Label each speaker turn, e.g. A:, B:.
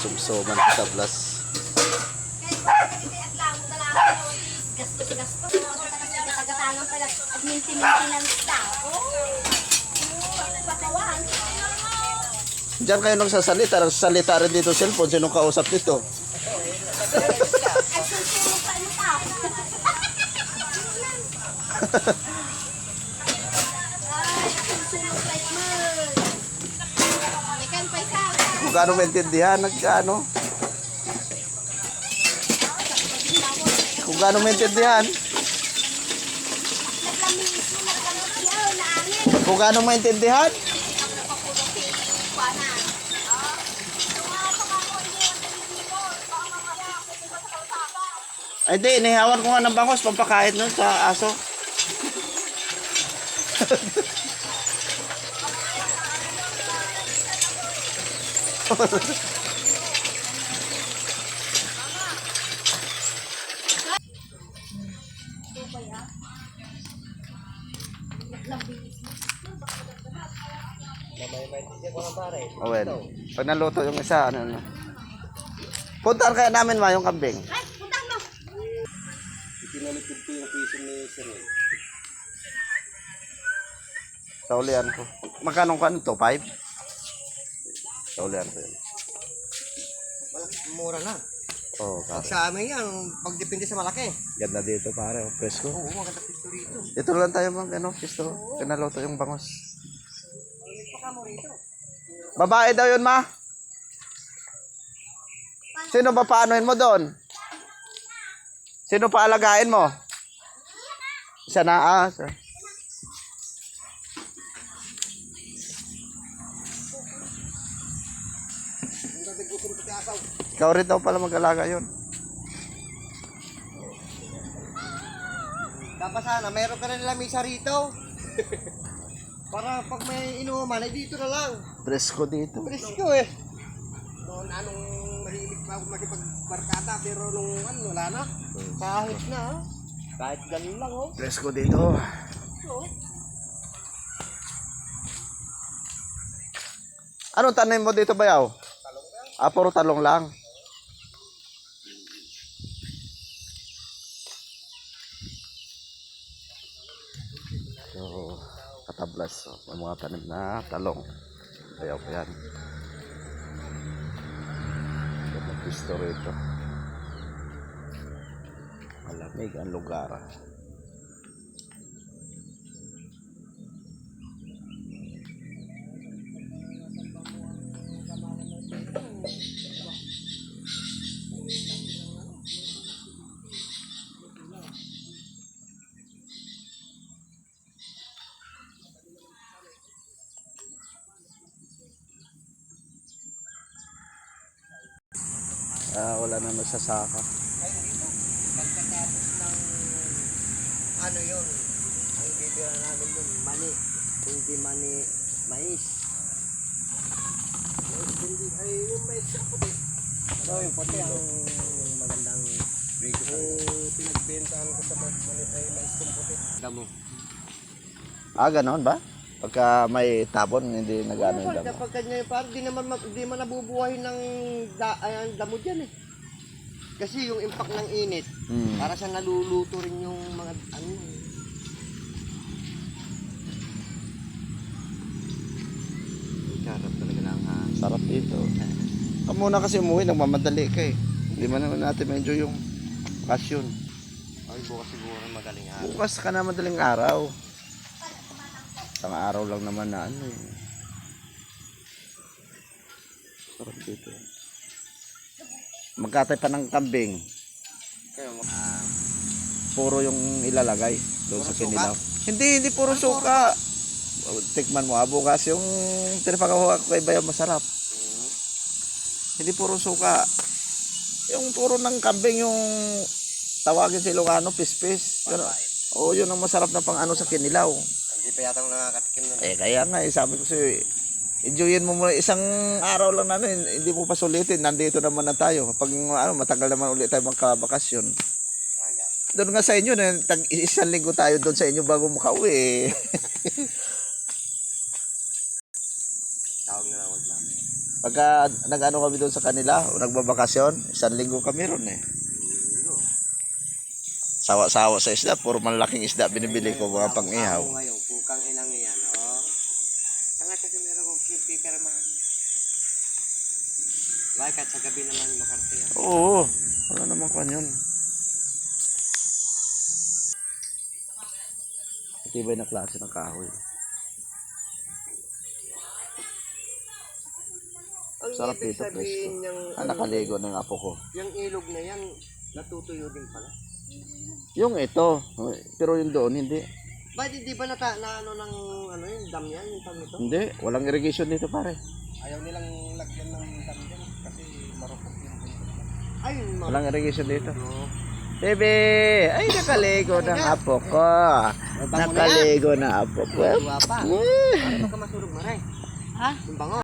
A: sumsuman sa tablas. Diyan kayo nagsasalita rin dito cellphone. Sinong kausap dito? Kung gaano maintindihan, nagkano? Kung gaano maintindihan? Kung gaano maintindihan? Ay, di, inihawan ko nga ng bangos, pampakahit nun sa aso. Owen, pag naluto yung isa, ano. Puntaan kaya namin ma yung kambing.
B: Pinalitid ko yung piso ni Sir.
A: Sa ulian ko. Magkano ka nito? 5? Sa ulian ko yun.
B: Mura na.
A: Oo,
B: Pag
A: pare.
B: sa amin yan, pagdepende sa malaki.
A: Ganda dito, pare. Presko.
B: Oo, maganda piso rito.
A: Ito lang tayo mag, ano, pisto. Pinaluto yung bangos. Babae daw yun, ma? Sino ba paanoin mo doon? Sino paalagain mo? Isa na, sir. Ikaw rin daw pala mag-alaga yun.
B: Dapat sana, mayroon ka na nila misa rito. Para pag may inuman, ay dito na lang.
A: Presko dito.
B: Presko eh. Noon anong mahilig pa ako makipagbarkada, pero nung ano, wala na. Kahit na, kahit ganun lang oh.
A: Presko dito.
B: So,
A: Anong tanim mo dito, bayaw? Ah, puro talong lang. So, katablas. So, may mga tanim na talong. Bayaw pa yan. So, mag-pisto rito. Malamig ang lugar. Wala na magsasaka.
B: pagkatapos ng ano yun, ang bibira namin yun, mani. Hindi mani, mais. Hindi, ay yung mais na puti. Ano yung puti ang magandang break ko. Pinagbentahan ko sa mani ay mais kong puti. Damo.
A: Ah, ganon ba? Pagka may tabon, hindi nagano yung damo.
B: Kapag kanya parang di man nabubuhay ng damo dyan eh. Kasi yung impact ng init, para sa naluluto rin yung mga ano. Sarap talaga lang ha.
A: Sarap dito. Muna kasi umuwi, nagmamadali ka eh. Hindi man naman natin medyo yung bakasyon.
B: Ay, bukas siguro magaling araw.
A: Bukas ka na madaling araw. Isang araw lang naman na ano eh. Sarap dito. Magkatay pa ng kambing.
B: Kayo,
A: Puro yung ilalagay doon
B: Puro
A: sa kinilaw. Hindi puro suka. Tikman mo bukas yung tinapakawa ko kay Bayaw masarap. Hindi puro suka. Yung puro ng kambing yung tawagin sa Ilocano, pispis. Oo, yun ang masarap na pang ano sa kinilaw.
B: hindi pa yata nakakatikim nun.
A: Kaya nga, sabi ko sa'yo, enjoyin mo muna isang araw lang na hindi mo pa sulitin, nandito naman na tayo. Pag matagal naman ulit tayo magkabakasyon. Doon nga sa inyo, isang linggo tayo doon sa inyo bago makauwi.
B: Tawag na lang wag lang.
A: Pagka nag-ano kami doon sa kanila, o nagbabakasyon, 1 linggo kami ron eh. Sawa-sawa sa isda, puro malaking isda binibili ko mga pang-ihaw.
B: Ngayon, kukang inang yan, oh. Sanga kasi meron kong speaker man. Kahit sa gabi naman makarte yan.
A: Oo, wala naman kwan yun. Matibay na klase ng kahoy.
B: Ang
A: Sarap
B: ibig
A: dito,
B: sabihin
A: presko.
B: ng
A: Nakaligo ng apo ko.
B: yung ilog na yan, natutuyo din pala.
A: Yung ito, pero yung doon, hindi.
B: Bakit hindi ba na ano ng ano yung dam yan, yung tag nito?
A: Hindi, walang irrigation dito pare.
B: Ayaw nilang lagyan ng dam dyan kasi marupok yung bundok. Ayun,
A: Walang irrigation dito.
B: No.
A: Bebe, ay nakaligo ng apo ko. Nakaligo na apo ko.
B: Tuwa pa. Ano ka masulog, Maray? Ha? Yung bango.